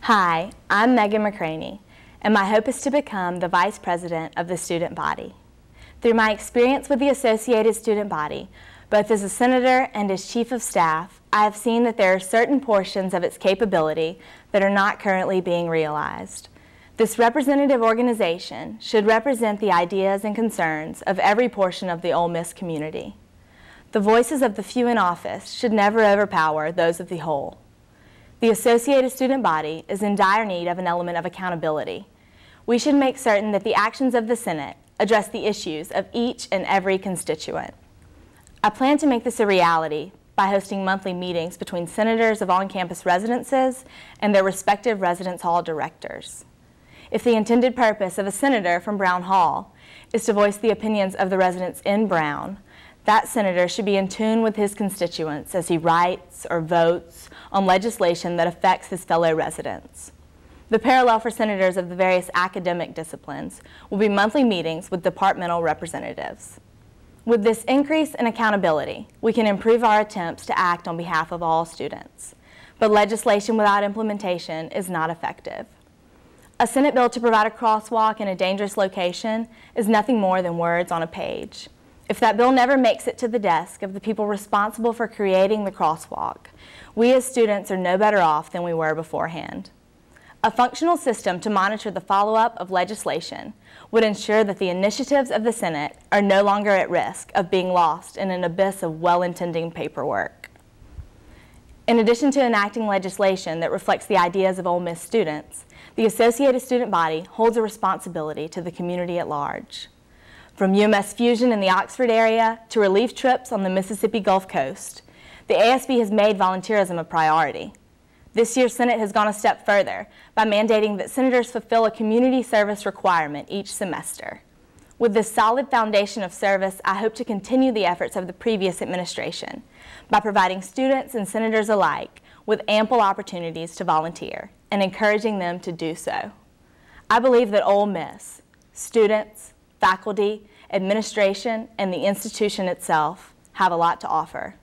Hi, I'm McRaney, and my hope is to become the Vice President of the student body. Through my experience with the Associated Student Body, both as a senator and as Chief of Staff, I have seen that there are certain portions of its capability that are not currently being realized. This representative organization should represent the ideas and concerns of every portion of the Ole Miss community. The voices of the few in office should never overpower those of the whole. The Associated Student Body is in dire need of an element of accountability. We should make certain that the actions of the Senate address the issues of each and every constituent. I plan to make this a reality by hosting monthly meetings between senators of on-campus residences and their respective residence hall directors. If the intended purpose of a senator from Brown Hall is to voice the opinions of the residents in Brown, that senator should be in tune with his constituents as he writes or votes on legislation that affects his fellow residents. The parallel for senators of the various academic disciplines will be monthly meetings with departmental representatives. With this increase in accountability, we can improve our attempts to act on behalf of all students. But legislation without implementation is not effective. A Senate bill to provide a crosswalk in a dangerous location is nothing more than words on a page. If that bill never makes it to the desk of the people responsible for creating the crosswalk, we as students are no better off than we were beforehand. A functional system to monitor the follow-up of legislation would ensure that the initiatives of the Senate are no longer at risk of being lost in an abyss of well-intending paperwork. In addition to enacting legislation that reflects the ideas of Ole Miss students, the Associated Student Body holds a responsibility to the community at large. From UMS Fusion in the Oxford area to relief trips on the Mississippi Gulf Coast, the ASB has made volunteerism a priority. This year's Senate has gone a step further by mandating that senators fulfill a community service requirement each semester. With this solid foundation of service, I hope to continue the efforts of the previous administration by providing students and senators alike with ample opportunities to volunteer and encouraging them to do so. I believe that Ole Miss, students, faculty, administration, and the institution itself have a lot to offer.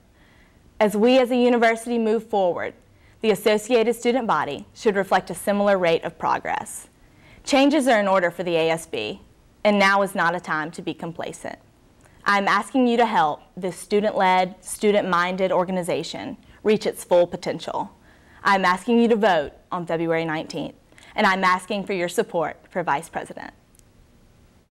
As we as a university move forward, the Associated Student Body should reflect a similar rate of progress. Changes are in order for the ASB, and now is not a time to be complacent. I'm asking you to help this student-led, student-minded organization reach its full potential. I'm asking you to vote on February 19th, and I'm asking for your support for Vice President.